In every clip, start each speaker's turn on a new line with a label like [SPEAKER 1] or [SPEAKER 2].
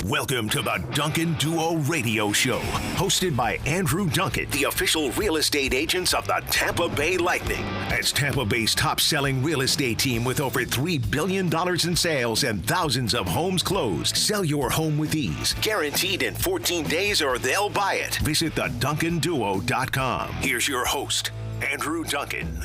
[SPEAKER 1] Welcome to the Duncan Duo Radio Show, hosted by Andrew Duncan, the official real estate agents of the Tampa Bay Lightning. As Tampa Bay's top-selling real estate team with over $3 billion in sales and thousands of homes closed. Sell your home with ease, guaranteed in 14 days or they'll buy it. Visit theduncanduo.com. Here's your host, Andrew Duncan.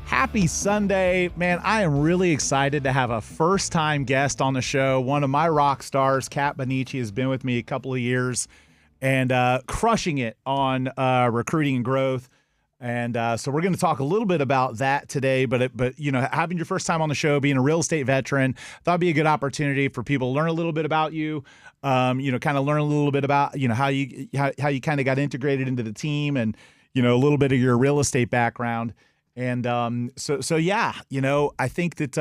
[SPEAKER 2] Happy Sunday. Man, I am really excited to have a first-time guest on the show. One of my rock stars, Kat Manatee, has been with me a couple of years and crushing it on recruiting and growth. And so we're going to talk a little bit about that today. But you know, having your first time on the show, being a real estate veteran, thought it'd be a good opportunity for people to learn a little bit about you. You know, kind of learn a little bit about how you kind of got integrated into the team, and a little bit of your real estate background. And so yeah, I think that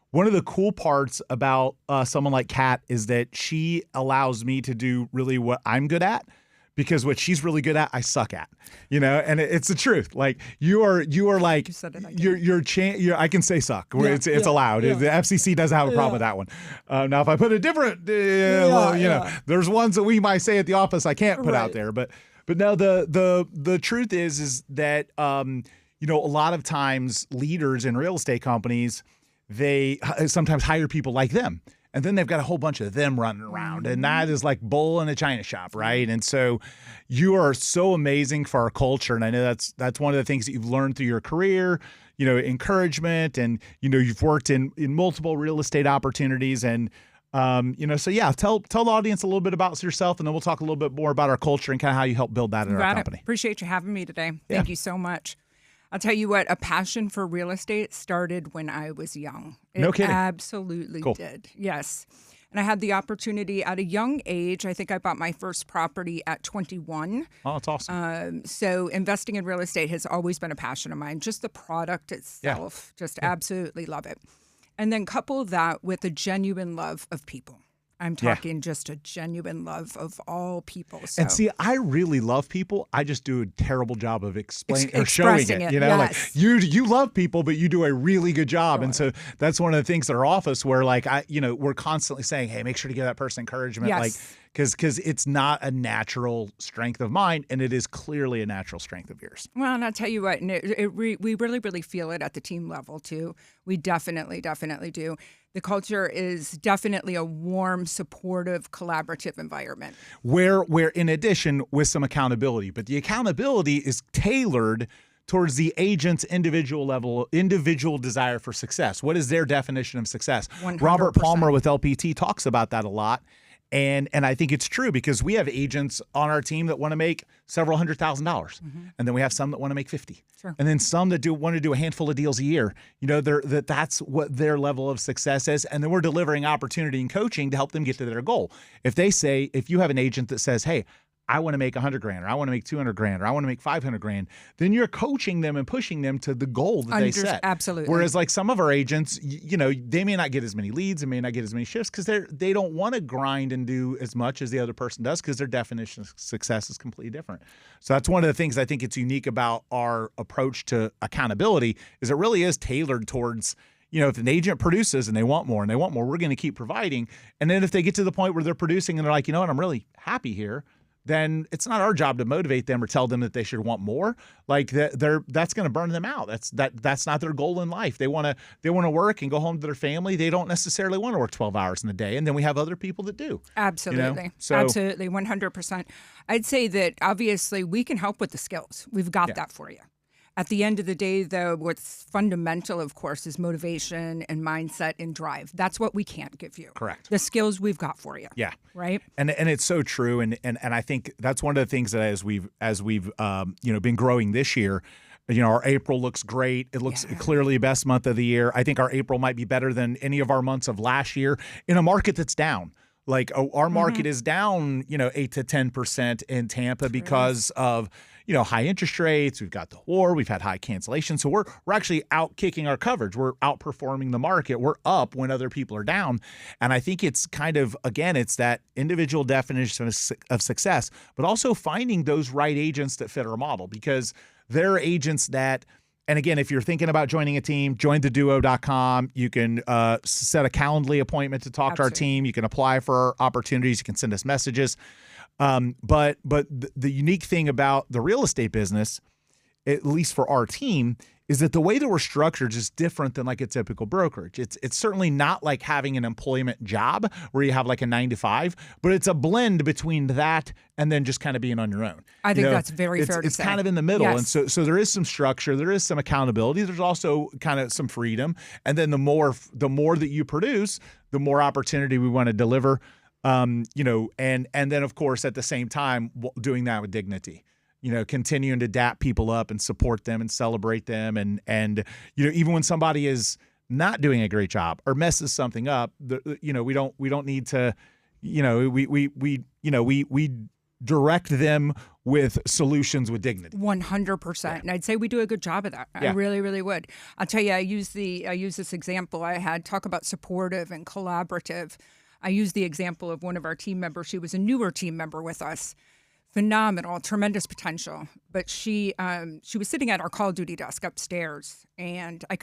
[SPEAKER 2] one of the cool parts about someone like Kat is that she allows me to do really what I'm good at, because what she's really good at, I suck at, and it's the truth. Like you are like, I can say suck. It's allowed. Yeah. The FCC doesn't have a problem with that one. Now, if I put a different, there's ones that we might say at the office I can't put out there, but no, the truth is that, a lot of times leaders in real estate companies, they sometimes hire people like them, and then they've got a whole bunch of them running around, and that is like bull in a china shop, right? And so you are so amazing for our culture, and I know that's one of the things that you've learned through your career, encouragement, and you've worked in multiple real estate opportunities, and so yeah, tell the audience a little bit about yourself, and then we'll talk a little bit more about our culture and kind of how you help build that in our company.
[SPEAKER 3] Appreciate you having me today. Thank you so much. I'll tell you what, a passion for real estate started when I was young.
[SPEAKER 2] No kidding.
[SPEAKER 3] Absolutely did. Yes. And I had the opportunity at a young age. I think I bought my first property at 21.
[SPEAKER 2] Oh, that's awesome.
[SPEAKER 3] So investing in real estate has always been a passion of mine. Just the product itself, absolutely love it. And then couple that with a genuine love of people. I'm talking just a genuine love of all people. So.
[SPEAKER 2] And see, I really love people. I just do a terrible job of explaining or showing it. Like you love people, but you do a really good job. Sure. And so that's one of the things at our office where we're constantly saying, hey, make sure to give that person encouragement.
[SPEAKER 3] Yes.
[SPEAKER 2] Because it's not a natural strength of mine, and it is clearly a natural strength of yours.
[SPEAKER 3] Well, and I'll tell you what, we really, really feel it at the team level, too. We definitely do. The culture is definitely a warm, supportive, collaborative environment.
[SPEAKER 2] Where in addition, with some accountability, but the accountability is tailored towards the agent's individual desire for success. What is their definition of success?
[SPEAKER 3] 100%.
[SPEAKER 2] Robert Palmer with LPT talks about that a lot. And I think it's true, because we have agents on our team that want to make several $100,000, and then we have some that want to make 50, and then some that want to do a handful of deals a year. That's what their level of success is, and then we're delivering opportunity and coaching to help them get to their goal. If you have an agent that says, "Hey, I want to make $100,000, or I want to make $200,000, or I want to make $500,000," then you're coaching them and pushing them to the goal that they set.
[SPEAKER 3] Absolutely.
[SPEAKER 2] Whereas like some of our agents, they may not get as many leads and may not get as many shifts because they don't want to grind and do as much as the other person does, because their definition of success is completely different. So that's one of the things I think it's unique about our approach to accountability, is it really is tailored towards, if an agent produces and they want more, we're going to keep providing. And then if they get to the point where they're producing and they're like, I'm really happy here, then it's not our job to motivate them or tell them that they should want more. Like that's going to burn them out. That's not their goal in life. They want to work and go home to their family. They don't necessarily want to work 12 hours in a day. And then we have other people that do.
[SPEAKER 3] Absolutely. Absolutely. 100%. I'd say that obviously we can help with the skills. We've got that for you. At the end of the day, though, what's fundamental, of course, is motivation and mindset and drive. That's what we can't give you.
[SPEAKER 2] Correct.
[SPEAKER 3] The skills we've got for you.
[SPEAKER 2] Yeah.
[SPEAKER 3] Right.
[SPEAKER 2] And it's so true. And I think that's one of the things that as we've been growing this year, our April looks great. It looks clearly the best month of the year. I think our April might be better than any of our months of last year in a market that's down. Like our market is down, 8 to 10% in Tampa because of, high interest rates. We've got the war. We've had high cancellations. So we're actually out kicking our coverage. We're outperforming the market. We're up when other people are down. And I think it's kind of, again, it's that individual definition of success, but also finding those right agents that fit our model, because there are agents that And again, if you're thinking about joining a team, join theduo.com. You can set a Calendly appointment to talk to our team. You can apply for opportunities. You can send us messages. But the unique thing about the real estate business, at least for our team, is that the way that we're structured is different than like a typical brokerage. It's certainly not like having an employment job where you have like a 9 to 5, but it's a blend between that and then just kind of being on your own.
[SPEAKER 3] I think that's very fair to say.
[SPEAKER 2] It's kind of in the middle.
[SPEAKER 3] Yes.
[SPEAKER 2] And so there is some structure, there is some accountability, there's also kind of some freedom. And then the more that you produce, the more opportunity we want to deliver, and then of course at the same time doing that with dignity. Continuing to dap people up and support them and celebrate them. And even when somebody is not doing a great job or messes something up, we don't need to, we direct them with solutions with dignity.
[SPEAKER 3] 100%.
[SPEAKER 2] Yeah.
[SPEAKER 3] And I'd say we do a good job of that.
[SPEAKER 2] Yeah.
[SPEAKER 3] I really, really would. I'll tell you, I use this example I had, talk about supportive and collaborative. I used the example of one of our team members. She was a newer team member with us. Phenomenal, tremendous potential. But she was sitting at our call duty desk upstairs, and I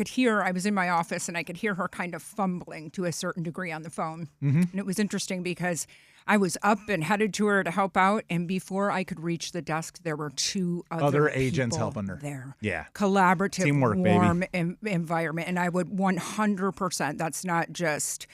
[SPEAKER 3] was in my office, and I could hear her kind of fumbling to a certain degree on the phone. Mm-hmm. And it was interesting because I was up and headed to her to help out, and before I could reach the desk, there were two other
[SPEAKER 2] agents
[SPEAKER 3] people
[SPEAKER 2] helping her
[SPEAKER 3] there.
[SPEAKER 2] Yeah.
[SPEAKER 3] Collaborative,
[SPEAKER 2] teamwork,
[SPEAKER 3] warm environment. And I would 100%, that's not just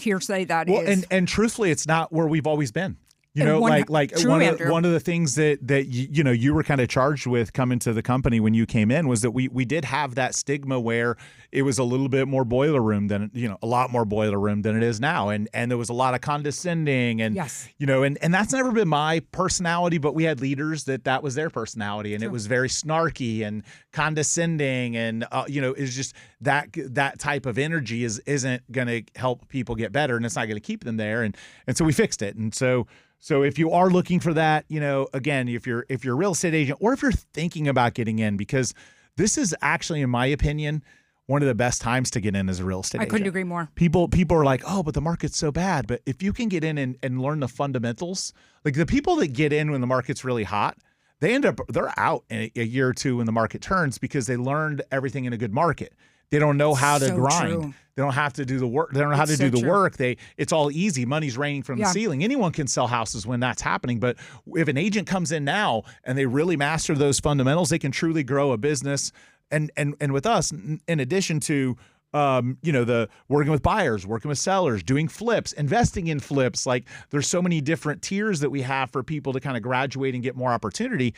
[SPEAKER 3] hearsay, that is.
[SPEAKER 2] And truthfully, it's not where we've always been. One of the things that you were kind of charged with coming to the company when you came in was that we did have that stigma where it was a little bit more boiler room than a lot more boiler room than it is now, and there was a lot of condescending and
[SPEAKER 3] yes.
[SPEAKER 2] And that's never been my personality, but we had leaders that was their personality, and
[SPEAKER 3] Sure.
[SPEAKER 2] It was very snarky and condescending, and it's just that type of energy isn't going to help people get better, and it's not going to keep them there, and so we fixed it, and so. So if you are looking for that, again, if you're a real estate agent or if you're thinking about getting in, because this is actually, in my opinion, one of the best times to get in as a real estate agent.
[SPEAKER 3] I couldn't agree more.
[SPEAKER 2] People are like, oh, but the market's so bad. But if you can get in and learn the fundamentals, like the people that get in when the market's really hot, they're out in a year or two when the market turns because they learned everything in a good market. They don't know how to grind.
[SPEAKER 3] True.
[SPEAKER 2] They don't have to do the work. They don't know how to do the work. It's all easy. Money's raining from the ceiling. Anyone can sell houses when that's happening. But if an agent comes in now and they really master those fundamentals, they can truly grow a business. And with us, in addition to the working with buyers, working with sellers, doing flips, investing in flips. Like there's so many different tiers that we have for people to kind of graduate and get more opportunity.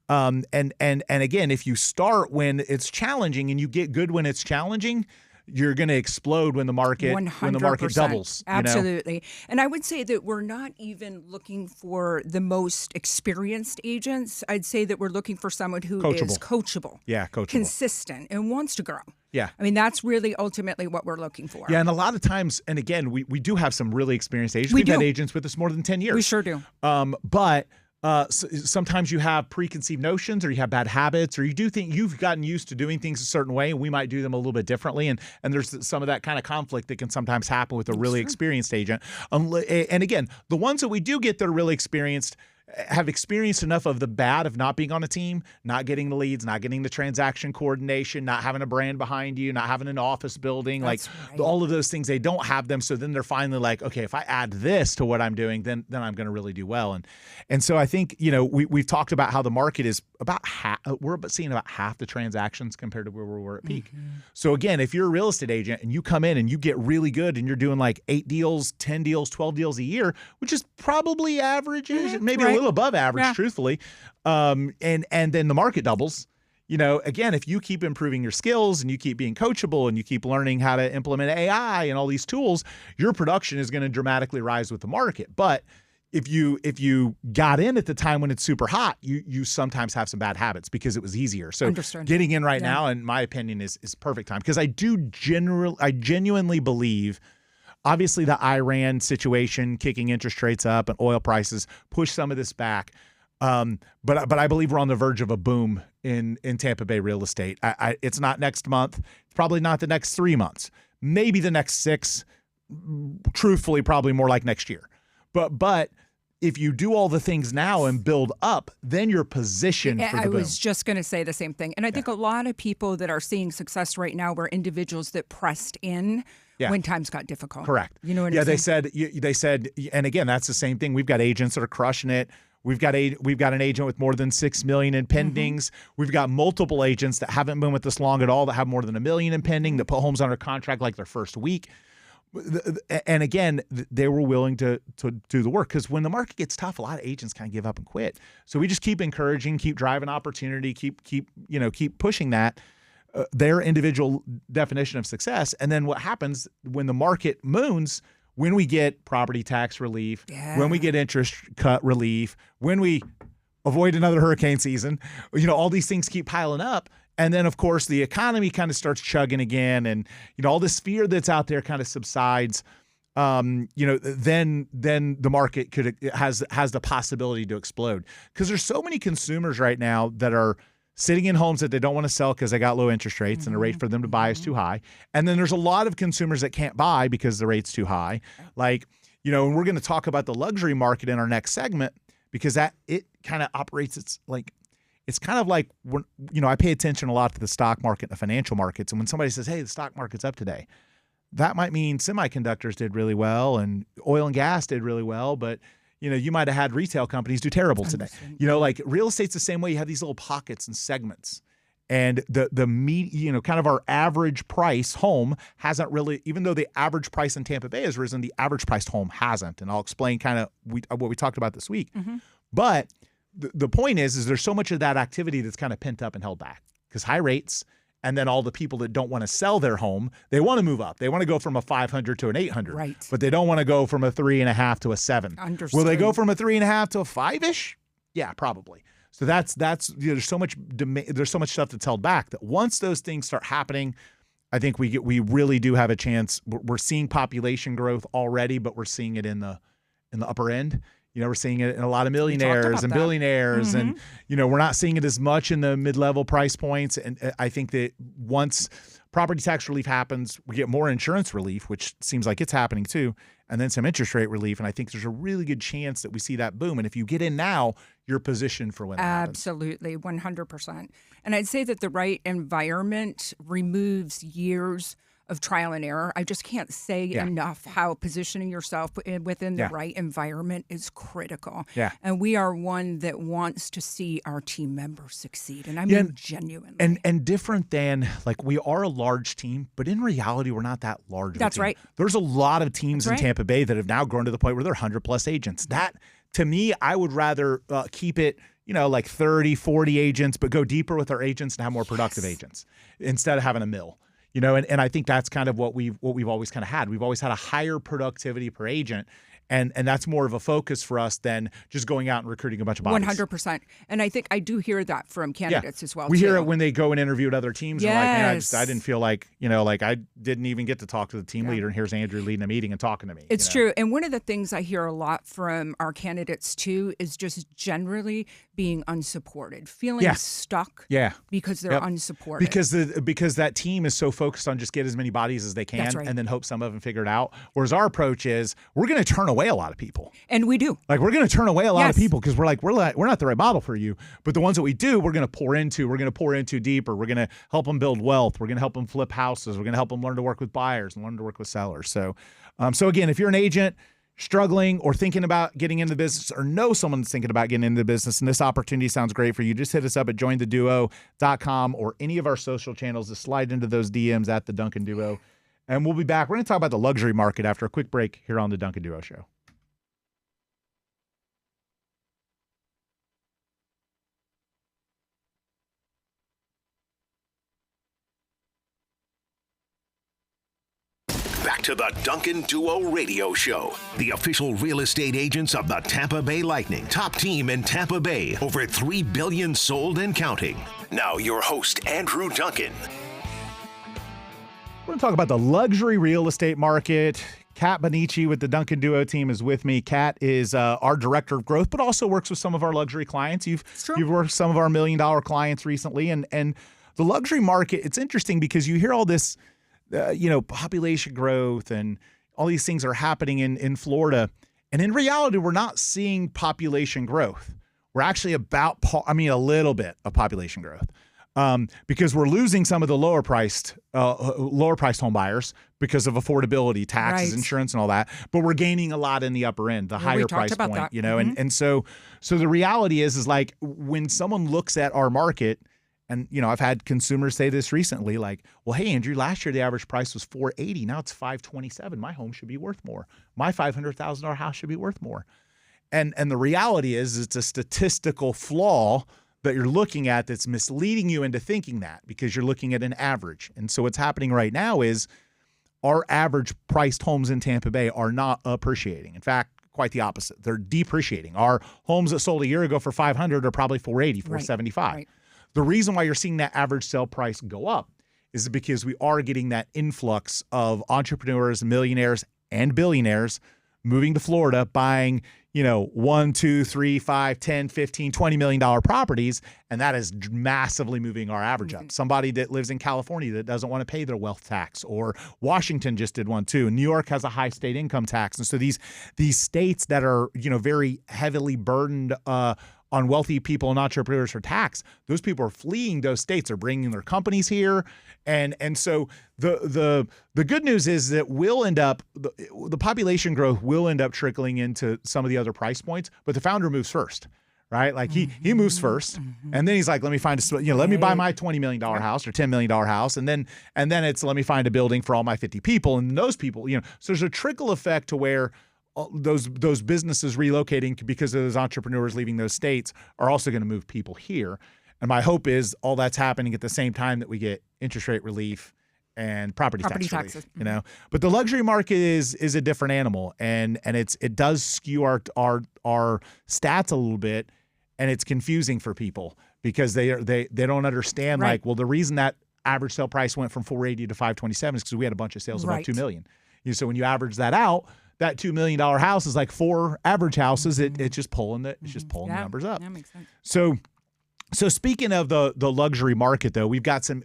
[SPEAKER 2] And again, if you start when it's challenging and you get good when it's challenging, you're going to explode when the market
[SPEAKER 3] 100%.
[SPEAKER 2] Doubles.
[SPEAKER 3] Absolutely. And I would say that we're not even looking for the most experienced agents. I'd say that we're looking for someone who is coachable.
[SPEAKER 2] Yeah, coachable.
[SPEAKER 3] Consistent and wants to grow.
[SPEAKER 2] Yeah.
[SPEAKER 3] I mean, that's really ultimately what we're looking for.
[SPEAKER 2] Yeah, and a lot of times, and again, we do have some really experienced agents. We've had agents with us more than 10 years.
[SPEAKER 3] We sure do.
[SPEAKER 2] But sometimes you have preconceived notions, or you have bad habits, or you do think you've gotten used to doing things a certain way, and we might do them a little bit differently. And there's some of that kind of conflict that can sometimes happen with a really experienced agent. And again, the ones that we do get that are really experienced have experienced enough of the bad of not being on a team, not getting the leads, not getting the transaction coordination, not having a brand behind you, not having an office building, all of those things. They don't have them. So then they're finally like, okay, if I add this to what I'm doing, then I'm going to really do well. And so I think, we've talked about how the market is about half, we're seeing about half the transactions compared to where we were at peak. Mm-hmm. So again, if you're a real estate agent and you come in and you get really good and you're doing like 8 deals, 10 deals, 12 deals a year, which is probably average, maybe a little above average, truthfully. And then the market doubles. Again, if you keep improving your skills and you keep being coachable and you keep learning how to implement AI and all these tools, your production is going to dramatically rise with the market. But if you got in at the time when it's super hot, you sometimes have some bad habits because it was easier. So getting in right now, in my opinion, is perfect time, because I genuinely believe. Obviously, the Iran situation, kicking interest rates up and oil prices push some of this back. But I believe we're on the verge of a boom in Tampa Bay real estate. It's not next month. It's probably not the next 3 months. Maybe the next 6. Truthfully, probably more like next year. But if you do all the things now and build up, then you're positioned for the boom.
[SPEAKER 3] I was just going to say the same thing. And I think a lot of people that are seeing success right now were individuals that pressed in when times got difficult.
[SPEAKER 2] Correct.
[SPEAKER 3] You know what I'm saying?
[SPEAKER 2] They said, and again, that's the same thing. We've got agents that are crushing it. We've got an agent with more than $6 million in pendings. We've got multiple agents that haven't been with us long at all that have more than $1 million in pending, that put homes under contract like their first week. And again, they were willing to do the work, because when the market gets tough, a lot of agents kind of give up and quit. So we just keep encouraging, keep driving opportunity, keep pushing that, their individual definition of success. And then what happens when the market moons, when we get property tax relief, when we get interest cut relief, when we avoid another hurricane season, all these things keep piling up. And then, of course, the economy kind of starts chugging again, and all this fear that's out there kind of subsides. Then the market has the possibility to explode, because there's so many consumers right now that are sitting in homes that they don't want to sell because they got low interest rates and the rate for them to buy is too high. And then there's a lot of consumers that can't buy because the rate's too high. And we're going to talk about the luxury market in our next segment, because it kind of operates. It's kind of like when, I pay attention a lot to the stock market and the financial markets. And when somebody says, hey, the stock market's up today, that might mean semiconductors did really well and oil and gas did really well. But, you might have had retail companies do terrible today. Like real estate's the same way. You have these little pockets and segments. And kind of our average price home hasn't really, even though the average price in Tampa Bay has risen, the average priced home hasn't. And I'll explain kind of what we talked about this week. But the point is there's so much of that activity that's kind of pent up and held back, because high rates, and then all the people that don't want to sell their home, they want to move up. They want to go from a 500 to an 800,
[SPEAKER 3] right? But
[SPEAKER 2] they don't want to go from a 3.5 to a 7.
[SPEAKER 3] Understood.
[SPEAKER 2] Will they go from a 3.5 to a 5-ish? Yeah, probably. So that's there's so much stuff that's held back that once those things start happening, I think we really do have a chance. We're seeing population growth already, but we're seeing it in the upper end. We're seeing it in a lot of millionaires and billionaires, and we're not seeing it as much in the mid-level price points. And I think that once property tax relief happens, we get more insurance relief, which seems like it's happening too, and then some interest rate relief. And I think there's a really good chance that we see that boom. And if you get in now, you're positioned for when it happens.
[SPEAKER 3] Absolutely, 100%. And I'd say that the right environment removes years of trial and error. I just can't say enough how positioning yourself within the right environment is critical.
[SPEAKER 2] Yeah.
[SPEAKER 3] And we are one that wants to see our team members succeed. And I mean, genuinely.
[SPEAKER 2] And different than, we are a large team, but in reality, we're not that large of a team.
[SPEAKER 3] Right.
[SPEAKER 2] There's a lot of teams in Tampa Bay that have now grown to the point where they're 100+ agents. That, to me, I would rather keep it, 30, 40 agents, but go deeper with our agents and have more productive agents instead of having a mill. And I think that's kind of what we've always kind of had. We've always had a higher productivity per agent. And that's more of a focus for us than just going out and recruiting a bunch of bodies.
[SPEAKER 3] 100%. And I think I do hear that from candidates as well.
[SPEAKER 2] We hear it when they go and interview at other teams.
[SPEAKER 3] Yes.
[SPEAKER 2] And I didn't feel like, I didn't even get to talk to the team leader. And here's Andrew leading a meeting and talking to me.
[SPEAKER 3] It's true. And one of the things I hear a lot from our candidates too is just generally being unsupported, feeling stuck because they're unsupported. Because
[SPEAKER 2] that team is so focused on just get as many bodies as they can and then hope some of them figure it out. Whereas our approach is we're going to turn away a lot of people.
[SPEAKER 3] And we do.
[SPEAKER 2] We're going to turn away a lot of people because we're not the right model for you. But the ones that we do, we're going to pour into deeper. We're going to help them build wealth. We're going to help them flip houses. We're going to help them learn to work with buyers and learn to work with sellers. So again, if you're an agent struggling or thinking about getting into the business or know someone that's thinking about getting into the business and this opportunity sounds great for you, just hit us up at jointheduo.com or any of our social channels to slide into those DMs at the Duncan Duo. And we'll be back. We're going to talk about the luxury market after a quick break here on the Duncan Duo Show.
[SPEAKER 1] Back to the Duncan Duo Radio Show, the official real estate agents of the Tampa Bay Lightning. Top team in Tampa Bay, over $3 billion sold and counting. Now your host, Andrew Duncan.
[SPEAKER 2] We're going to talk about the luxury real estate market. Kat Benici with the Duncan Duo team is with me. Kat is our director of growth, but also works with some of our luxury clients. You've worked with some of our $1 million clients recently. And the luxury market, it's interesting because you hear all this population growth and all these things are happening in Florida. And in reality, we're not seeing population growth. We're actually a little bit of population growth. Because we're losing some of the lower priced home buyers because of affordability, taxes, insurance, and all that. But we're gaining a lot in the upper end, the higher price point, that. And so the reality is like when someone looks at our market, and I've had consumers say this recently, like, well, hey, Andrew, last year the average price was $480, now it's $527. My home should be worth more. My $500,000 house should be worth more. And the reality is it's a statistical flaw that you're looking at that's misleading you into thinking that, because you're looking at an average. And so what's happening right now is our average priced homes in Tampa Bay are not appreciating. In fact, quite the opposite. They're depreciating. Our homes that sold a year ago for $500 are probably $480, $475. Right. The reason why you're seeing that average sale price go up is because we are getting that influx of entrepreneurs, millionaires, and billionaires moving to Florida, buying $1, $2, $3, $5, $10, $15, $20 million properties, and that is massively moving our average up. Somebody that lives in California that doesn't want to pay their wealth tax, or Washington just did one too. New York has a high state income tax, and so these states that are very heavily burdened on wealthy people and entrepreneurs for tax, those people are fleeing those states. They're bringing their companies here, and so the good news is that we'll end up the population growth will end up trickling into some of the other price points, but the founder moves first, right? Like he moves first, and then he's like, let me find let me buy my $20 million house or $10 million house, and then it's let me find a building for all my 50 people, and those people, so there's a trickle effect to where those businesses relocating because of those entrepreneurs leaving those states are also going to move people here. And my hope is all that's happening at the same time that we get interest rate relief and property tax relief, But the luxury market is a different animal, and it does skew our stats a little bit, and it's confusing for people because they don't understand the reason that average sale price went from $480 to $527 is because we had a bunch of sales above $2 million. So when you average that out, that $2 million house is like 4 average houses. It's just pulling the numbers up. That makes sense. So speaking of the luxury market, though, we've got some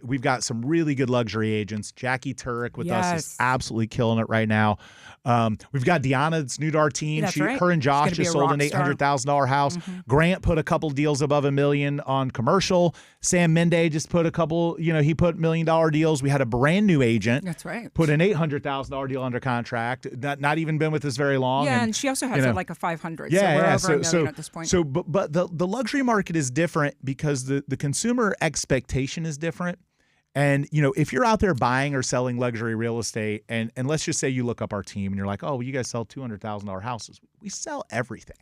[SPEAKER 2] really good luxury agents. Jackie Turek with us is absolutely killing it right now. We've got Deanna that's new to our team. Her and Josh just sold an $800,000 house. Grant put a couple deals above $1 million on commercial. Sam Mende just put a couple. He put $1 million deals. We had a brand new agent. That's right. Put an $800,000 deal under contract. Not even been with us very long.
[SPEAKER 3] Yeah, and she also has like a 500. Yeah, so we're over $1 million at this point.
[SPEAKER 2] So, but the luxury market is different because the consumer expectation is different. And, if you're out there buying or selling luxury real estate, and let's just say you look up our team and you're like, oh, well, you guys sell $200,000 houses. We sell everything.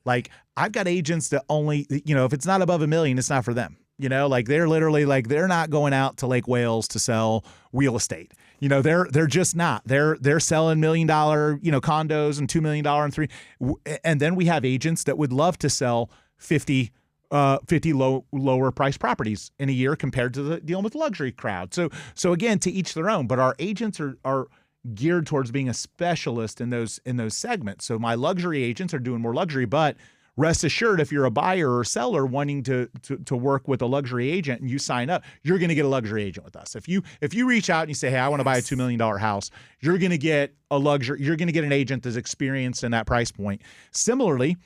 [SPEAKER 2] Like, I've got agents that only, if it's not above $1 million, it's not for them. They're literally they're not going out to Lake Wales to sell real estate. They're just not. They're selling $1 million, condos and $2 million and $3. And then we have agents that would love to sell 50 lower price properties in a year compared to dealing with the luxury crowd. So again, to each their own, but our agents are geared towards being a specialist in those segments. So my luxury agents are doing more luxury, but rest assured, if you're a buyer or seller wanting to work with a luxury agent and you sign up, you're going to get a luxury agent with us. If you reach out and you say, hey, I want to buy a $2 million house, you're going to get you're going to get an agent that's experienced in that price point. Similarly,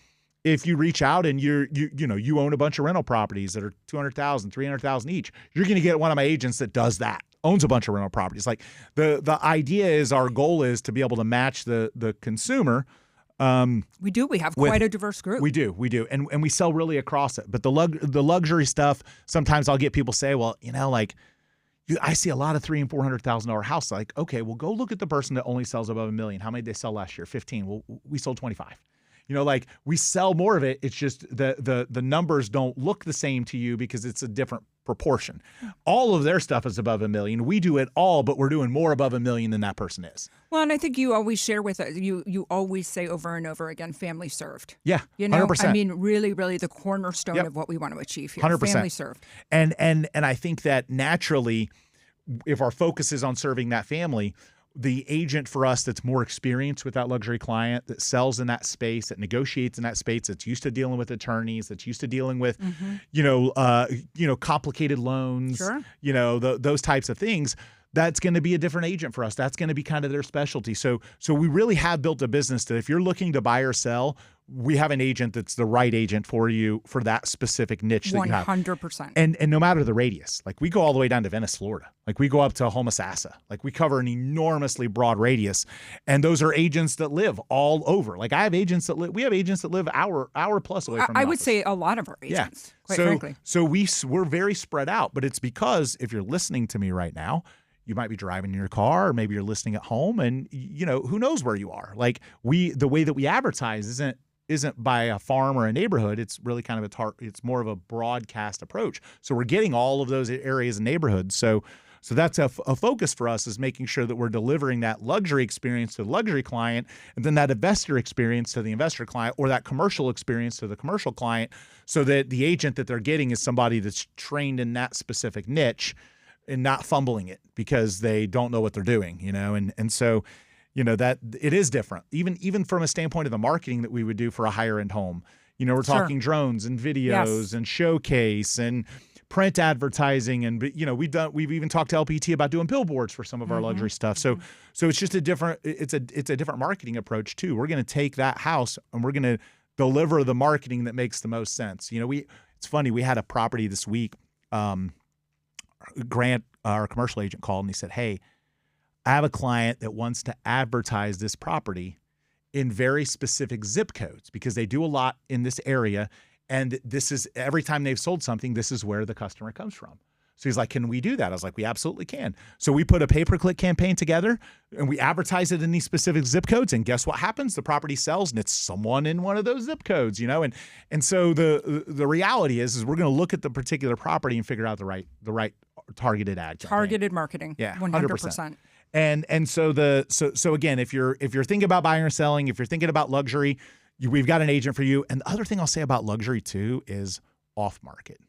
[SPEAKER 2] if you reach out and you own a bunch of rental properties that are $200,000, $300,000 each, you're going to get one of my agents that does that, owns a bunch of rental properties. Like the idea is, our goal is to be able to match the consumer.
[SPEAKER 3] We do. We have quite a diverse group.
[SPEAKER 2] We do, and we sell really across it. But the luxury stuff, sometimes I'll get people say, well, I see a lot of $300,000 and $400,000 house. Like, okay, well, go look at the person that only sells above $1 million. How many did they sell last year? 15. Well, we sold 25. We sell more of it. It's just the numbers don't look the same to you because it's a different proportion. All of their stuff is above $1 million. We do it all, but we're doing more above $1 million than that person is.
[SPEAKER 3] Well, and I think you always share with us, you always say over and over again, family served.
[SPEAKER 2] Yeah, 100%.
[SPEAKER 3] I mean, really, really the cornerstone of what we want to achieve here.
[SPEAKER 2] 100%.
[SPEAKER 3] Family served.
[SPEAKER 2] And I think that naturally, if our focus is on serving that family, the agent for us that's more experienced with that luxury client, that sells in that space, that negotiates in that space, that's used to dealing with attorneys, that's used to dealing with, complicated loans, those types of things. that's going to be a different agent for us. That's going to be kind of their specialty. So we really have built a business that if you're looking to buy or sell, we have an agent that's the right agent for you for that specific niche that you have.
[SPEAKER 3] 100%.
[SPEAKER 2] And no matter the radius, like we go all the way down to Venice, Florida. Like we go up to Homosassa. Like we cover an enormously broad radius. And those are agents that live all over. Like I have agents that live, we have agents that live hour plus away from the
[SPEAKER 3] I would
[SPEAKER 2] office.
[SPEAKER 3] say a lot of our agents, quite frankly.
[SPEAKER 2] So we're very spread out, but it's because if you're listening to me right now, you might be driving in your car, or maybe you're listening at home, and who knows where you are. Like the way that we advertise isn't by a farm or a neighborhood. It's really kind of it's more of a broadcast approach. So we're getting all of those areas and neighborhoods. So that's a focus for us, is making sure that we're delivering that luxury experience to the luxury client, and then that investor experience to the investor client, or that commercial experience to the commercial client, so that the agent that they're getting is somebody that's trained in that specific niche and not fumbling it because they don't know what they're doing, and so that it is different, even from a standpoint of the marketing that we would do for a higher end home. We're talking drones and videos and showcase and print advertising, and we've even talked to LPT about doing billboards for some of our luxury stuff. So it's just a different marketing approach too. We're going to take that house and we're going to deliver the marketing that makes the most sense. It's funny, we had a property this week. Grant, our commercial agent, called and he said, "Hey, I have a client that wants to advertise this property in very specific zip codes because they do a lot in this area. And this is every time they've sold something, this is where the customer comes from." So he's like, "Can we do that?" I was like, "We absolutely can." So we put a pay-per-click campaign together and we advertise it in these specific zip codes. And guess what happens? The property sells and it's someone in one of those zip codes, And so the reality is we're going to look at the particular property and figure out the right targeted ad campaign.
[SPEAKER 3] Targeted marketing.
[SPEAKER 2] Yeah,
[SPEAKER 3] 100%.
[SPEAKER 2] And so again, if you're thinking about buying or selling, if you're thinking about luxury, we've got an agent for you. And the other thing I'll say about luxury too is off market.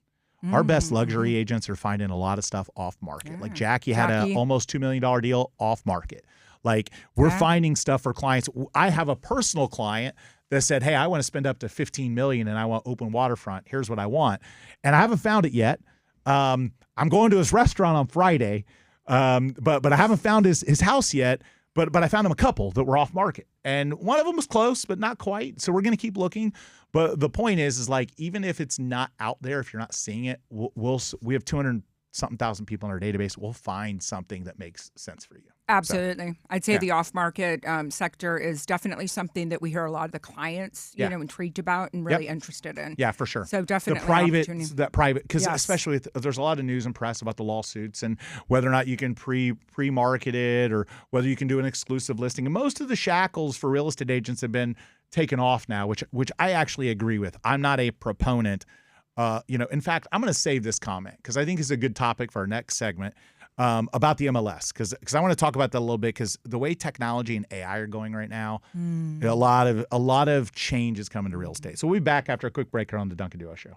[SPEAKER 2] Our best luxury agents are finding a lot of stuff off market. Like Jackie had a almost $2 million deal off market. Like we're finding stuff for clients. I have a personal client that said, "Hey, I want to spend up to $15 million and I want open waterfront. Here's what I want." And I haven't found it yet. I'm going to his restaurant on Friday. But I haven't found his house yet. But I found him a couple that were off market, and one of them was close, but not quite. So we're going to keep looking. But the point is like, even if it's not out there, if you're not seeing it, we have 200-something thousand people in our database. We'll find something that makes sense for you.
[SPEAKER 3] Absolutely. I'd say the off-market sector is definitely something that we hear a lot of the clients, intrigued about and really interested in.
[SPEAKER 2] Yeah, for sure.
[SPEAKER 3] So definitely
[SPEAKER 2] that private, because especially there's a lot of news and press about the lawsuits and whether or not you can pre-market it or whether you can do an exclusive listing. And most of the shackles for real estate agents have been taken off now, which I actually agree with. I'm not a proponent. In fact, I'm going to save this comment because I think it's a good topic for our next segment. About the MLS, because I want to talk about that a little bit, because the way technology and AI are going right now, a lot of change is coming to real estate. So we'll be back after a quick break here on the Duncan Duo Show.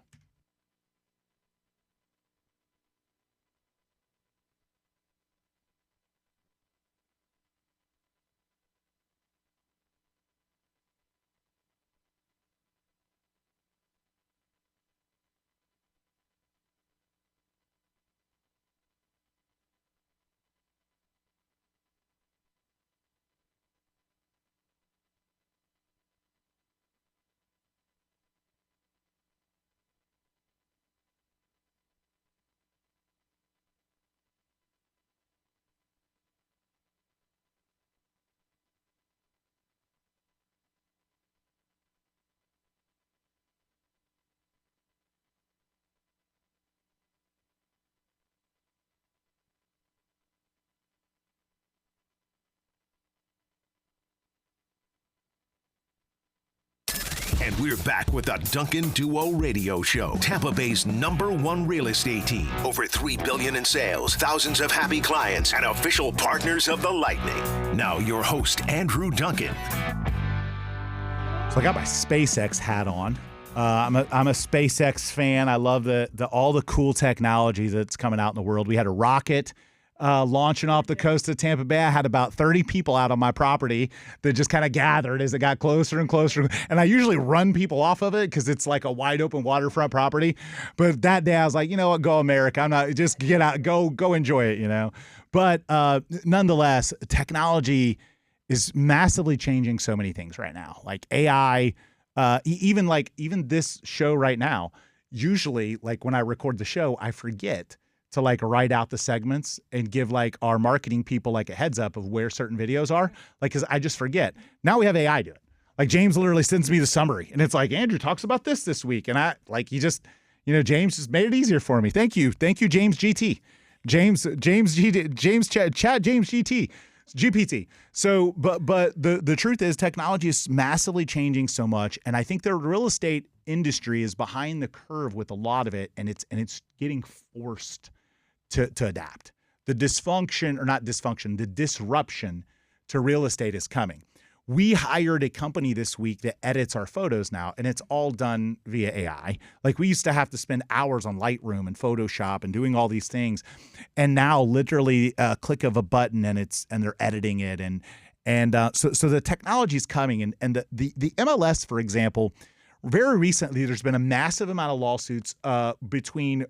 [SPEAKER 1] And we're back with the Duncan Duo Radio Show, Tampa Bay's #1 real estate team. Over $3 billion in sales, thousands of happy clients, and official partners of the Lightning. Now your host, Andrew Duncan.
[SPEAKER 2] So I got my SpaceX hat on. I'm a SpaceX fan. I love all the cool technology that's coming out in the world. We had a rocket launching off the coast of Tampa Bay. I had about 30 people out on my property that just kind of gathered as it got closer and closer. And I usually run people off of it because it's like a wide open waterfront property. But that day I was like, you know what, go America. I'm not, just get out, go enjoy it, But nonetheless, technology is massively changing so many things right now. Like AI, even this show right now. Usually, like when I record the show, I forget to like write out the segments and give like our marketing people like a heads up of where certain videos are. Like, because I just forget. Now we have AI do it. Like James literally sends me the summary, and it's like Andrew talks about this week, and I like he just, James just made it easier for me. Thank you, James GT, James GT. GPT. So, but the truth is technology is massively changing so much. And I think the real estate industry is behind the curve with a lot of it. And it's getting forced to adapt. The disruption to real estate is coming. We hired a company this week that edits our photos now, and it's all done via AI. Like we used to have to spend hours on Lightroom and Photoshop and doing all these things, and now literally a click of a button and they're editing it, so the technology is coming, and the MLS, for example. Very recently, there's been a massive amount of lawsuits between,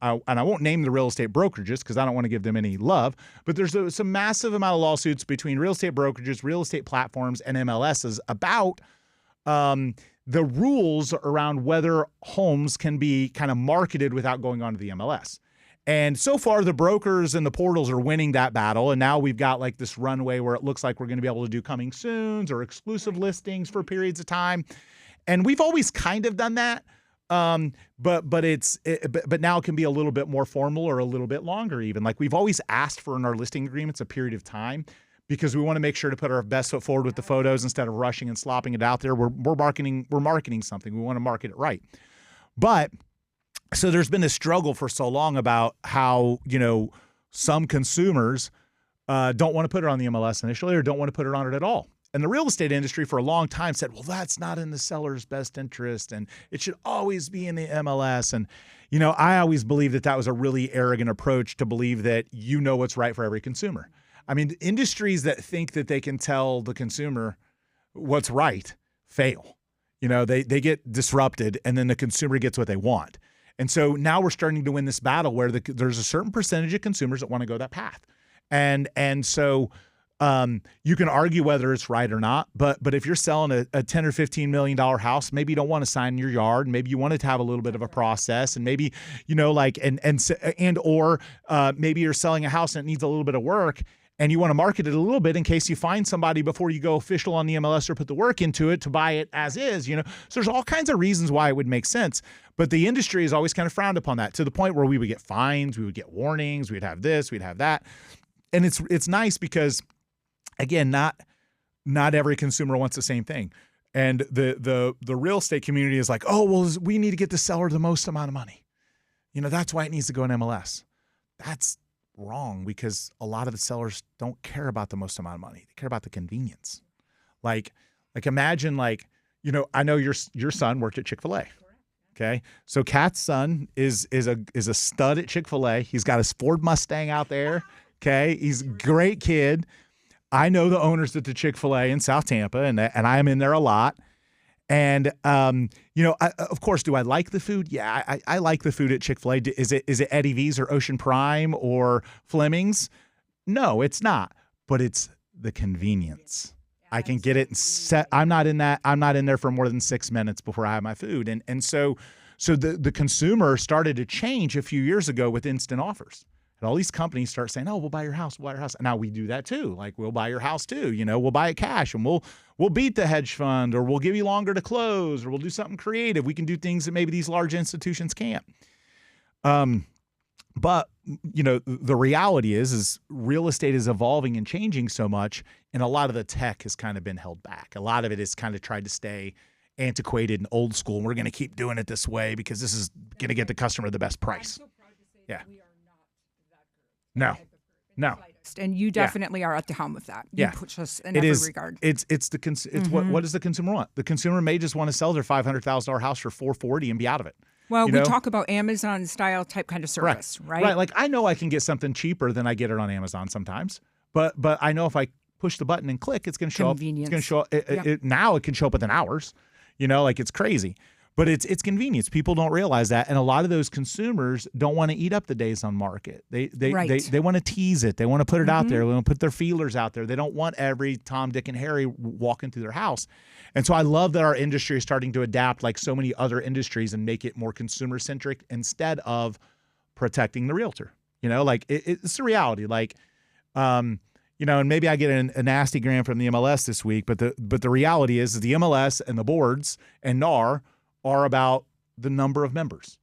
[SPEAKER 2] and I won't name the real estate brokerages because I don't want to give them any love, but there's some massive amount of lawsuits between real estate brokerages, real estate platforms, and MLSs about the rules around whether homes can be kind of marketed without going onto the MLS. And so far, the brokers and the portals are winning that battle. And now we've got like this runway where it looks like we're going to be able to do coming soons or exclusive listings for periods of time. And we've always kind of done that, but now it can be a little bit more formal or a little bit longer even. Like we've always asked for in our listing agreements a period of time because we want to make sure to put our best foot forward with the photos instead of rushing and slopping it out there. We're marketing something. We want to market it right. But so there's been a struggle for so long about how, some consumers don't want to put it on the MLS initially or don't want to put it on it at all. And the real estate industry for a long time said, well, that's not in the seller's best interest and it should always be in the MLS. And, I always believe that was a really arrogant approach to believe that what's right for every consumer. I mean, the industries that think that they can tell the consumer what's right fail. They get disrupted and then the consumer gets what they want. And so now we're starting to win this battle where there's a certain percentage of consumers that want to go that path. And so you can argue whether it's right or not, but if you're selling a $10 or $15 million house, maybe you don't want to sign in your yard. Maybe you want it to have a little bit of a process, and maybe maybe you're selling a house and it needs a little bit of work, and you want to market it a little bit in case you find somebody before you go official on the MLS or put the work into it to buy it as is. So there's all kinds of reasons why it would make sense, but the industry has always kind of frowned upon that to the point where we would get fines, we would get warnings, we'd have this, we'd have that, and it's nice because. Again, not every consumer wants the same thing. And the real estate community is like, oh, well, we need to get the seller the most amount of money. That's why it needs to go in MLS. That's wrong because a lot of the sellers don't care about the most amount of money. They care about the convenience. Like imagine I know your son worked at Chick-fil-A. Okay. So Kat's son is a stud at Chick-fil-A. He's got his Ford Mustang out there. Okay. He's a great kid. I know the owners at the Chick-fil-A in South Tampa, and I am in there a lot. And, of course, do I like the food? Yeah, I like the food at Chick-fil-A. Is it Eddie V's or Ocean Prime or Fleming's? No, it's not. But it's the convenience. I can get it set. I'm not in there for more than 6 minutes before I have my food. And so the consumer started to change a few years ago with instant offers. And all these companies start saying, oh, we'll buy your house, we'll buy your house. And now we do that too. Like, we'll buy your house too. We'll buy it cash and we'll beat the hedge fund, or we'll give you longer to close, or we'll do something creative. We can do things that maybe these large institutions can't. But the reality is real estate is evolving and changing so much, and a lot of the tech has kind of been held back. A lot of it is kind of tried to stay antiquated and old school. And we're going to keep doing it this way because this is going to get the customer the best price. Yeah. No.
[SPEAKER 3] And you definitely are at the helm of that. You push us in every regard.
[SPEAKER 2] It's what does the consumer want? The consumer may just want to sell their $500,000 house for $440 and be out of it.
[SPEAKER 3] Well, we talk about Amazon style type kind of service, right?
[SPEAKER 2] Right. Like I know I can get something cheaper than I get it on Amazon sometimes, but I know if I push the button and click, it's going to show up. It's going to show up. Now it can show up within hours. Like it's crazy. But it's convenience. People don't realize that, and a lot of those consumers don't want to eat up the days on market. They want to tease it. They want to put it out there. They want to put their feelers out there. They don't want every Tom, Dick, and Harry walking through their house. And so I love that our industry is starting to adapt like so many other industries and make it more consumer centric instead of protecting the realtor. Like it's the reality. Like, and maybe I get a nasty gram from the MLS this week, but the reality is the MLS and the boards and NAR are about the number of members.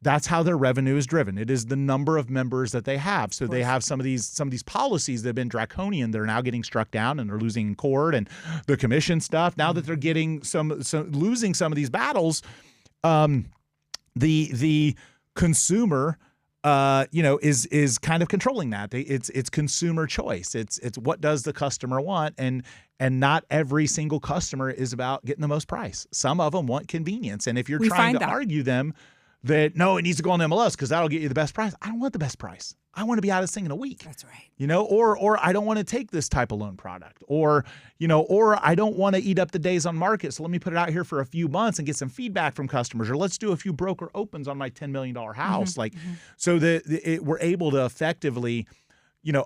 [SPEAKER 2] That's how their revenue is driven. It is the number of members that they have. So they have some of these policies that have been draconian. They're now getting struck down and they're losing in court, and the commission stuff. Now that they're getting losing some of these battles, the consumer is kind of controlling that. It's consumer choice. It's what does the customer want, and not every single customer is about getting the most price. Some of them want convenience, and if you're trying to argue them that no, it needs to go on the MLS because that'll get you the best price. I don't want the best price. I want to be out of this thing in a week.
[SPEAKER 3] That's right.
[SPEAKER 2] Or I don't want to take this type of loan product, or I don't want to eat up the days on market. So let me put it out here for a few months and get some feedback from customers, or let's do a few broker opens on my $10 million house. So that we're able to effectively,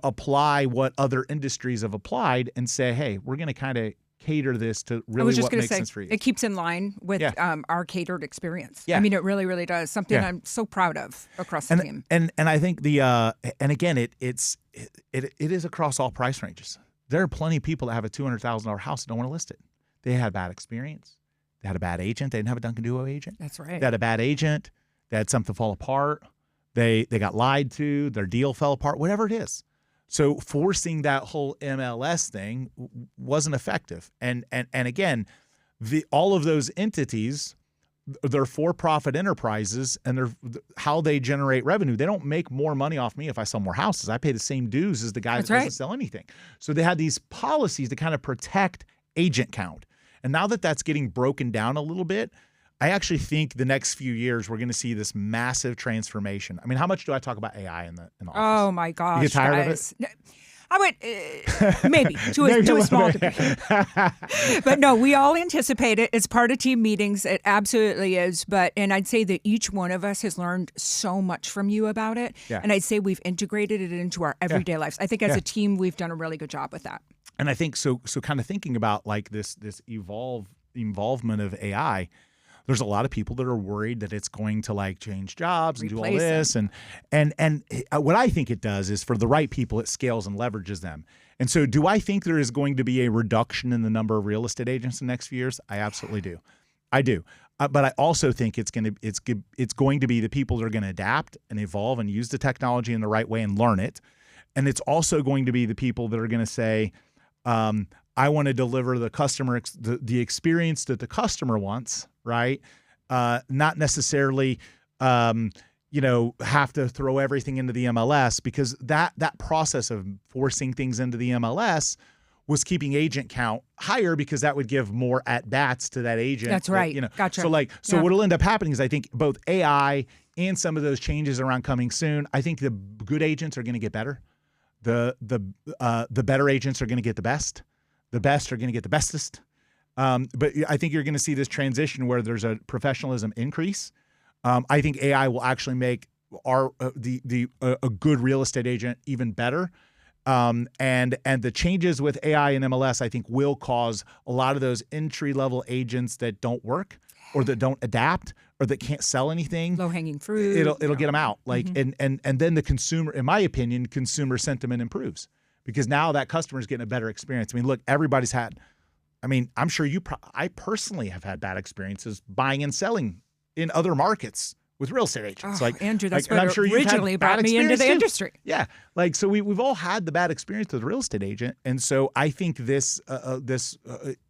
[SPEAKER 2] apply what other industries have applied and say, hey, we're going to kind of cater this to really what makes sense for you.
[SPEAKER 3] It keeps in line with our catered experience.
[SPEAKER 2] Yeah.
[SPEAKER 3] I mean, it really, really does. Something I'm so proud of across the team.
[SPEAKER 2] And I think and again, it is across all price ranges. There are plenty of people that have a $200,000 house that don't want to list it. They had a bad experience. They had a bad agent. They didn't have a Duncan Duo agent.
[SPEAKER 3] That's right.
[SPEAKER 2] They had a bad agent. They had something fall apart. They got lied to. Their deal fell apart. Whatever it is. So forcing that whole MLS thing wasn't effective. And again, all of those entities, they're for-profit enterprises, and how they generate revenue. They don't make more money off me if I sell more houses. I pay the same dues as the guy that doesn't sell anything. So they had these policies to kind of protect agent count. And now that that's getting broken down a little bit, I actually think the next few years we're going to see this massive transformation. I mean, how much do I talk about AI in the office?
[SPEAKER 3] Oh my gosh,
[SPEAKER 2] you get tired
[SPEAKER 3] guys.
[SPEAKER 2] of it?
[SPEAKER 3] I would maybe to a small degree, but no, we all anticipate it. It's part of team meetings. It absolutely is. And I'd say that each one of us has learned so much from you about it. Yeah. And I'd say we've integrated it into our everyday lives. I think as a team, we've done a really good job with that.
[SPEAKER 2] And I think so kind of thinking about like this involvement of AI. There's a lot of people that are worried that it's going to like change jobs and do all this. And what I think it does is for the right people, it scales and leverages them. And so do I think there is going to be a reduction in the number of real estate agents in the next few years? I absolutely do. I do. But I also think it's going to be the people that are going to adapt and evolve and use the technology in the right way and learn it. And it's also going to be the people that are going to say, I want to deliver the customer the experience that the customer wants, right? Not necessarily, have to throw everything into the MLS, because that process of forcing things into the MLS was keeping agent count higher, because that would give more at bats to that agent.
[SPEAKER 3] That's right. Gotcha.
[SPEAKER 2] So what'll end up happening is I think both AI and some of those changes around coming soon, I think the good agents are going to get better. The better agents are going to get the best. The best are going to get the bestest. But I think you're going to see this transition where there's a professionalism increase. I think AI will actually make a good real estate agent even better. And the changes with AI and MLS, I think, will cause a lot of those entry-level agents that don't work or that don't adapt or that can't sell anything.
[SPEAKER 3] Low-hanging fruit.
[SPEAKER 2] It'll get them out. And then the consumer, in my opinion, consumer sentiment improves, because now that customer is getting a better experience. I mean, look, everybody's had. I mean, I'm sure I personally have had bad experiences buying and selling in other markets with real estate agents.
[SPEAKER 3] Andrew, that's
[SPEAKER 2] what
[SPEAKER 3] I'm sure originally brought me into the industry.
[SPEAKER 2] Yeah, so we've all had the bad experience with a real estate agent, and so I think this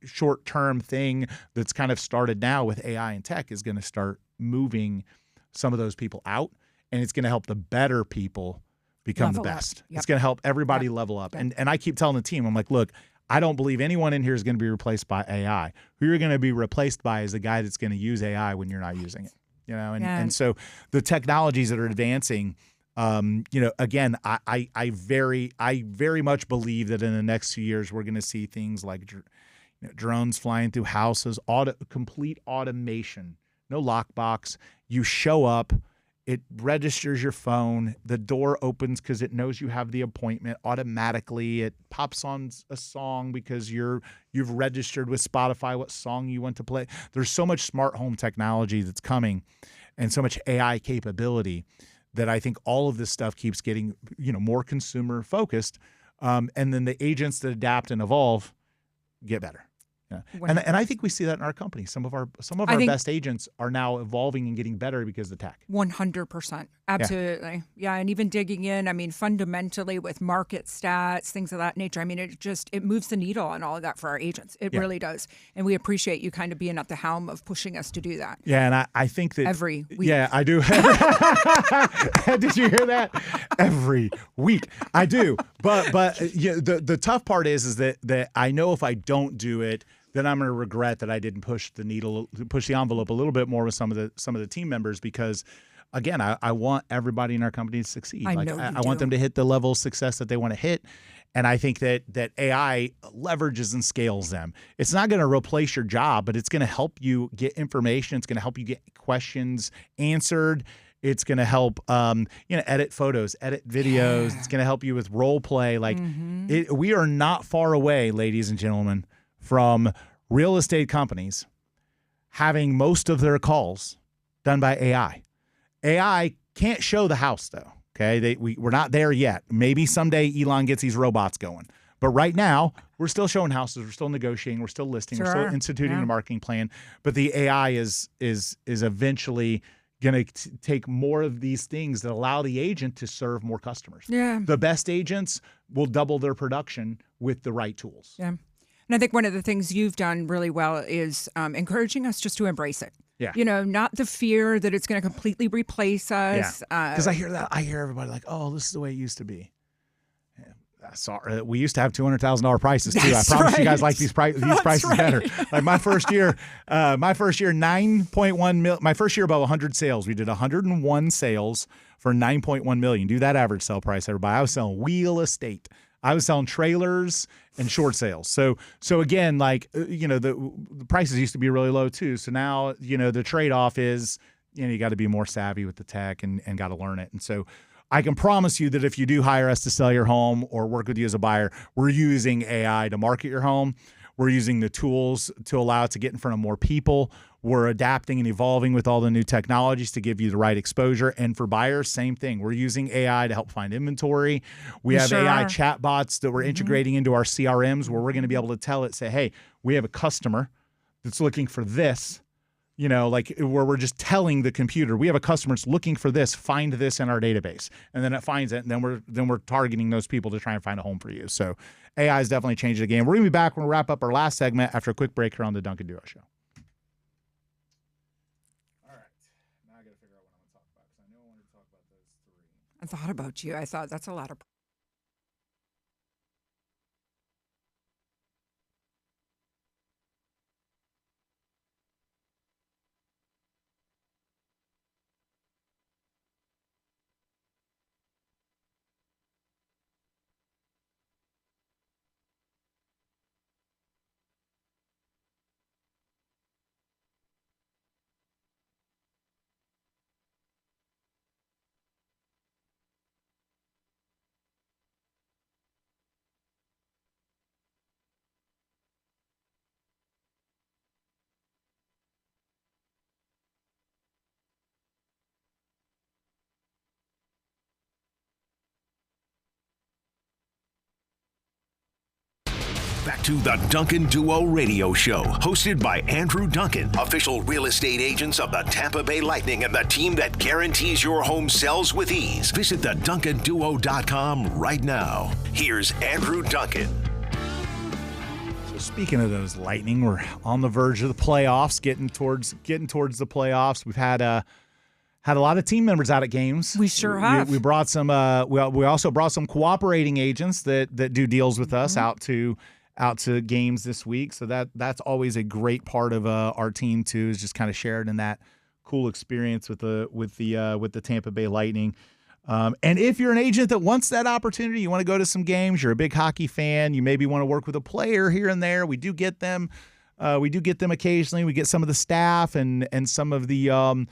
[SPEAKER 2] short-term thing that's kind of started now with AI and tech is going to start moving some of those people out, and it's going to help the better people become the best. Yep. It's going to help everybody level up. Yep. And I keep telling the team, I'm like, look, I don't believe anyone in here is going to be replaced by AI. Who you're going to be replaced by is the guy that's going to use AI when you're not using it. And so the technologies that are advancing, again, I very much believe that in the next few years we're going to see things like drones flying through houses, complete automation. no lockbox. You show up. It registers your phone. The door opens because it knows you have the appointment automatically. It pops on a song because you've registered with Spotify what song you want to play. There's so much smart home technology that's coming and so much AI capability that I think all of this stuff keeps getting, more consumer focused. And then the agents that adapt and evolve get better. Yeah. And I think we see that in our company. Some of our best agents are now evolving and getting better because of the tech.
[SPEAKER 3] 100%. Absolutely. Yeah. And even digging in, fundamentally with market stats, things of that nature. It moves the needle on all of that for our agents. It really does. And we appreciate you kind of being at the helm of pushing us to do that.
[SPEAKER 2] Yeah. And I think that
[SPEAKER 3] every week.
[SPEAKER 2] Yeah, I do. Did you hear that? Every week. I do. But the tough part is that I know if I don't do it, then I'm going to regret that I didn't push the envelope a little bit more with some of the team members because, again, I want everybody in our company to succeed. I want them to hit the level of success that they want to hit, and I think that AI leverages and scales them. It's not going to replace your job, but it's going to help you get information. It's going to help you get questions answered. It's going to help, edit photos, edit videos. Yeah. It's going to help you with role play. We are not far away, ladies and gentlemen, from real estate companies having most of their calls done by AI. AI can't show the house, though. Okay, we're not there yet. Maybe someday Elon gets these robots going. But right now, we're still showing houses. We're still negotiating. We're still listing. Sure. We're still instituting a marketing plan. But the AI is eventually going to take more of these things that allow the agent to serve more customers.
[SPEAKER 3] Yeah.
[SPEAKER 2] The best agents will double their production with the right tools.
[SPEAKER 3] Yeah. And I think one of the things you've done really well is encouraging us just to embrace it.
[SPEAKER 2] Yeah.
[SPEAKER 3] Not the fear that it's going to completely replace us.
[SPEAKER 2] Yeah. Because I hear that. I hear everybody like, oh, this is the way it used to be. Sorry, we used to have $200,000 prices too. I promise you guys like these prices better. Like my first year, 9.1 million. My first year above 100 sales, we did 101 sales for 9.1 million. Do that average sell price, everybody. I was selling real estate. I was selling trailers and short sales. So again, the prices used to be really low too. So now, the trade-off is, you got to be more savvy with the tech and got to learn it. And so I can promise you that if you do hire us to sell your home or work with you as a buyer, we're using AI to market your home. We're using the tools to allow it to get in front of more people. We're adapting and evolving with all the new technologies to give you the right exposure. And for buyers, same thing. We're using AI to help find inventory. We have AI chatbots that we're integrating into our CRMs where we're going to be able to tell it, say, hey, we have a customer that's looking for this, where we're just telling the computer, we have a customer that's looking for this, find this in our database. And then it finds it, and then we're targeting those people to try and find a home for you. So AI has definitely changed the game. We're going to be back when we wrap up our last segment after a quick break here on the Duncan Duo Show.
[SPEAKER 3] I thought about you. I thought that's a lot of.
[SPEAKER 1] Back to the Duncan Duo Radio Show, hosted by Andrew Duncan, official real estate agents of the Tampa Bay Lightning and the team that guarantees your home sells with ease. Visit theduncanduo.com right now. Here's Andrew Duncan.
[SPEAKER 2] So speaking of those Lightning, we're on the verge of the playoffs, getting towards the playoffs. We've had a lot of team members out at games.
[SPEAKER 3] We sure have.
[SPEAKER 2] We brought some. We also brought some cooperating agents that do deals with us out to games this week. So that's always a great part of our team too, is just kind of shared in that cool experience with the Tampa Bay Lightning. And if you're an agent that wants that opportunity, you want to go to some games, you're a big hockey fan, you maybe want to work with a player here and there, we do get them. We do get them occasionally. We get some of the staff and some of the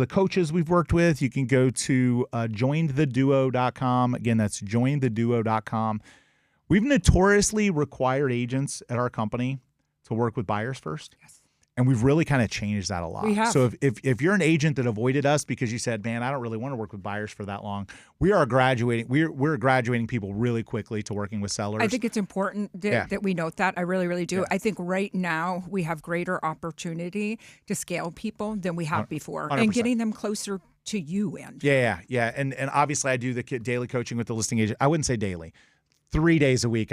[SPEAKER 2] coaches we've worked with. You can go to jointheduo.com. Again, that's jointheduo.com. We've notoriously required agents at our company to work with buyers first.
[SPEAKER 3] Yes.
[SPEAKER 2] And we've really kind of changed that a lot.
[SPEAKER 3] We have.
[SPEAKER 2] So if you're an agent that avoided us because you said, man, I don't really want to work with buyers for that long, we are graduating. We're graduating people really quickly to working with sellers.
[SPEAKER 3] I think it's important that we note that. I really, really do.
[SPEAKER 2] Yeah.
[SPEAKER 3] I think right now we have greater opportunity to scale people than we have before
[SPEAKER 2] 100%.
[SPEAKER 3] and getting them closer to you, Andrew.
[SPEAKER 2] Yeah. And obviously I do the daily coaching with the listing agent. I wouldn't say daily. 3 days a week.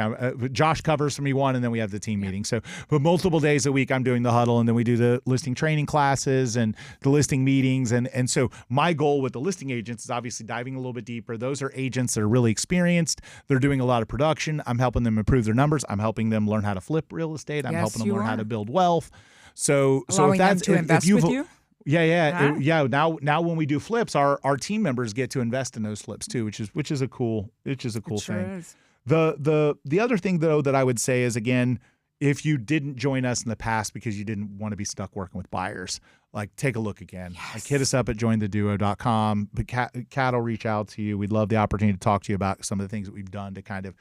[SPEAKER 2] Josh covers for me one, and then we have the team meeting. So, but multiple days a week, I'm doing the huddle, and then we do the listing training classes and the listing meetings. And so my goal with the listing agents is obviously diving a little bit deeper. Those are agents that are really experienced. They're doing a lot of production. I'm helping them improve their numbers. I'm helping them learn how to flip real estate. I'm helping them learn how to build wealth. So
[SPEAKER 3] if that's
[SPEAKER 2] them to
[SPEAKER 3] invest with you.
[SPEAKER 2] Yeah. Now when we do flips, our team members get to invest in those flips too, which is a cool thing.
[SPEAKER 3] Is.
[SPEAKER 2] The other thing though that I would say is, again, if you didn't join us in the past because you didn't want to be stuck working with buyers, like take a look again.
[SPEAKER 3] Yes.
[SPEAKER 2] Like hit us up at jointheduo.com. But Kat will reach out to you. We'd love the opportunity to talk to you about some of the things that we've done to kind of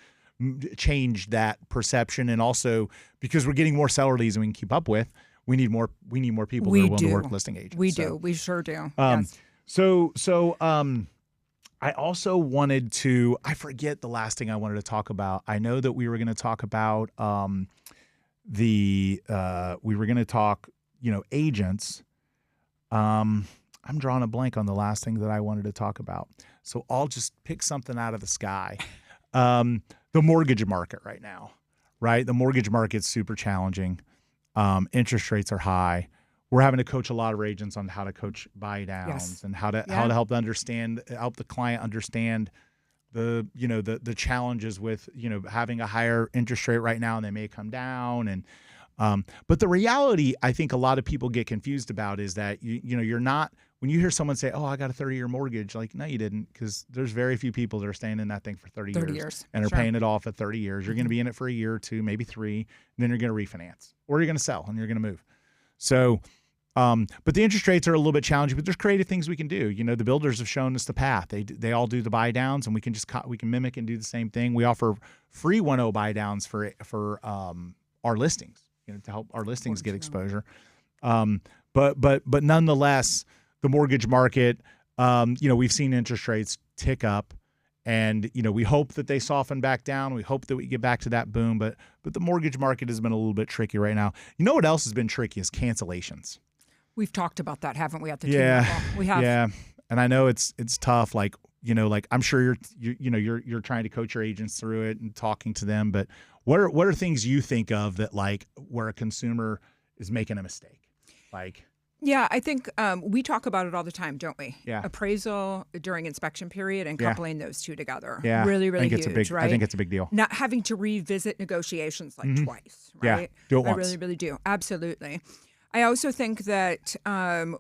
[SPEAKER 2] change that perception, and also because we're getting more seller leads than we can keep up with. We need more people that are willing to work with listing agents.
[SPEAKER 3] We do. We sure do.
[SPEAKER 2] Yes. I also wanted to, I forget the last thing I wanted to talk about. I know that we were going to talk about agents. I'm drawing a blank on the last thing that I wanted to talk about. So I'll just pick something out of the sky. The mortgage market right now, right? The mortgage market's super challenging. Interest rates are high. We're having to coach a lot of agents on how to coach buy downs and how to help the client understand the challenges with having a higher interest rate right now, and they may come down. And but the reality I think a lot of people get confused about is that you're not, when you hear someone say, oh, I got a 30-year mortgage, like, no, you didn't, because there's very few people that are staying in that thing for 30 years and are paying it off at 30 years. You're going to be in it for a year or two, maybe 3, and then you're going to refinance, or you're going to sell and you're going to move. So, but the interest rates are a little bit challenging, but there's creative things we can do. The builders have shown us the path. They all do the buy downs, and we can mimic and do the same thing. We offer free 1.0 buy downs for our listings, to help our listings get exposure. But nonetheless, the mortgage market, we've seen interest rates tick up, and we hope that they soften back down. We hope that we get back to that boom, but the mortgage market has been a little bit tricky right now. You know what else has been tricky is cancellations.
[SPEAKER 3] We've talked about that, haven't we, at the team level? We have.
[SPEAKER 2] Yeah, and I know it's tough. Like I'm sure you're trying to coach your agents through it and talking to them. But what are things you think of that, like, where a consumer is making a mistake? Like,
[SPEAKER 3] yeah, I think we talk about it all the time, don't we?
[SPEAKER 2] Yeah.
[SPEAKER 3] Appraisal during inspection period and coupling those two together.
[SPEAKER 2] Yeah.
[SPEAKER 3] Really, really huge, right?
[SPEAKER 2] I think it's a big deal.
[SPEAKER 3] Not having to revisit negotiations like twice, right?
[SPEAKER 2] Yeah, do it once.
[SPEAKER 3] I really, really do. Absolutely. I also think that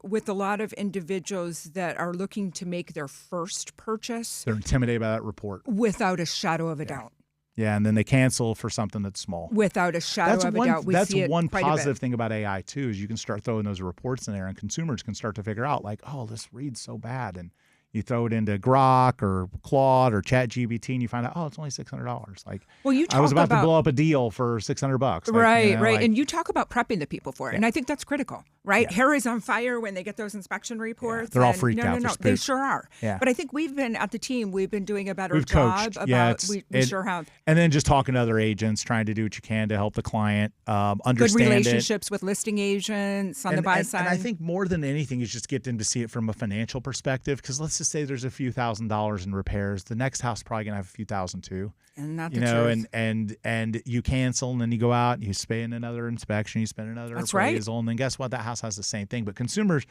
[SPEAKER 3] with a lot of individuals that are looking to make their first purchase,
[SPEAKER 2] they're intimidated by that report.
[SPEAKER 3] Without a shadow of a doubt.
[SPEAKER 2] Yeah, and then they cancel for something that's small.
[SPEAKER 3] Without a shadow of a doubt.
[SPEAKER 2] That's one positive thing about AI too, is you can start throwing those reports in there, and consumers can start to figure out, like, oh, this reads so bad, and you throw it into Grok or Claude or ChatGPT, and you find out, oh, it's only $600. Like,
[SPEAKER 3] well, you talk
[SPEAKER 2] I was about to blow up a deal for $600. Like,
[SPEAKER 3] right. And you talk about prepping the people for it, and I think that's critical, right?
[SPEAKER 2] Yeah.
[SPEAKER 3] Hair is on fire when they get those inspection reports.
[SPEAKER 2] They're all freaked out.
[SPEAKER 3] No, they sure are.
[SPEAKER 2] Yeah.
[SPEAKER 3] But I think we've been at the team. We've been doing a better job about. We sure have.
[SPEAKER 2] And then just talking to other agents, trying to do what you can to help the client understand
[SPEAKER 3] good relationships with listing agents on the buy side.
[SPEAKER 2] And I think more than anything is just get them to see it from a financial perspective. Because let's just say there's a few $1,000s in repairs. The next house probably gonna have a few thousand too.
[SPEAKER 3] And not the truth.
[SPEAKER 2] And you cancel, and then you go out and you spend another inspection, you spend another appraisal, and then guess what? That house has the same thing. But consumers,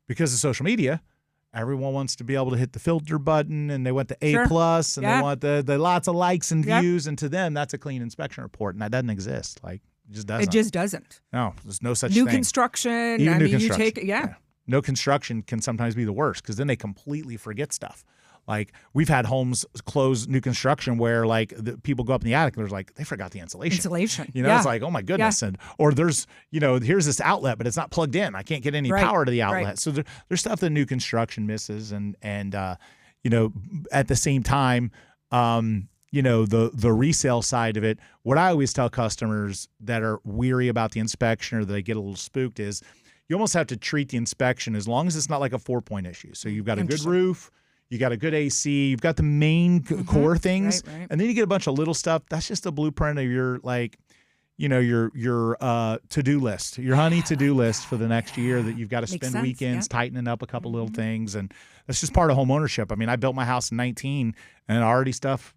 [SPEAKER 2] because of social media, everyone wants to be able to hit the filter button, and they want the A+, and they want the lots of likes and views, and to them that's a clean inspection report, and that doesn't exist. Like, it just doesn't.
[SPEAKER 3] It just doesn't.
[SPEAKER 2] No, there's no such thing.
[SPEAKER 3] New construction.
[SPEAKER 2] Even new
[SPEAKER 3] construction.
[SPEAKER 2] You take no construction can sometimes be the worst, because then they completely forget stuff. Like we've had homes close new construction where like the people go up in the attic and there's like, they forgot the insulation. It's like, oh my goodness. And, or there's, here's this outlet, but it's not plugged in. I can't get any power to the outlet. Right. So there's stuff that new construction misses. And at the same time, the resale side of it, what I always tell customers that are weary about the inspection or they get a little spooked is you almost have to treat the inspection as long as it's not like a 4-point issue. So you've got a good roof, you got a good AC, you've got the main core things, and then you get a bunch of little stuff. That's just a blueprint of your your to-do list, your honey to-do list for the next year that you've got to spend weekends tightening up a couple little things. And that's just part of home ownership. I mean, I built my house in 19 and already stuff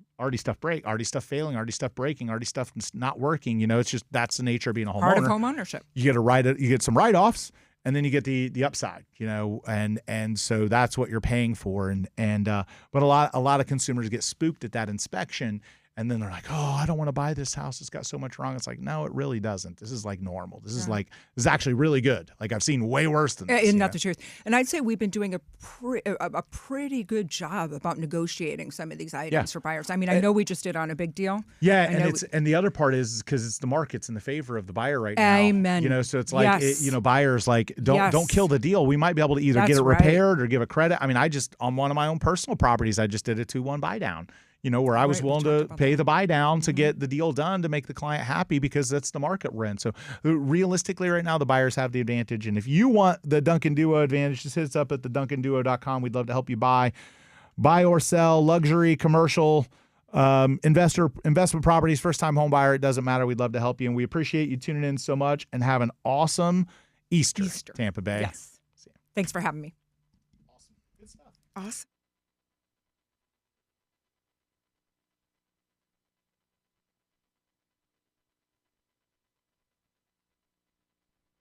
[SPEAKER 2] break, already stuff failing, already stuff breaking, already stuff not working. It's just, that's the nature of being a homeowner.
[SPEAKER 3] Part of home ownership.
[SPEAKER 2] You get some write-offs, and then you get the upside, and so that's what you're paying for. But a lot of consumers get spooked at that inspection. And then they're like, oh, I don't want to buy this house. It's got so much wrong. It's like, no, it really doesn't. This is like normal. This is actually really good. Like I've seen way worse than this.
[SPEAKER 3] Isn't that the truth? And I'd say we've been doing a pretty good job about negotiating some of these items for buyers. I mean, I know we just did on a big deal.
[SPEAKER 2] Yeah, and the other part is because it's the market's in the favor of the buyer right now.
[SPEAKER 3] Amen.
[SPEAKER 2] So it's like, buyers like, don't kill the deal. We might be able to either get it repaired or give a credit. I mean, on one of my own personal properties, I just did a 2-1 buy down. Where I was willing to pay the buy down to get the deal done to make the client happy because that's the market we're in. So realistically right now, the buyers have the advantage. And if you want the Duncan Duo advantage, just hit us up at theduncanduo.com. We'd love to help you buy or sell, luxury, commercial, investment properties, first-time home buyer. It doesn't matter. We'd love to help you. And we appreciate you tuning in so much and have an awesome Easter. Tampa Bay.
[SPEAKER 3] Yes. Thanks for having me.
[SPEAKER 2] Awesome. Good stuff.
[SPEAKER 3] Awesome.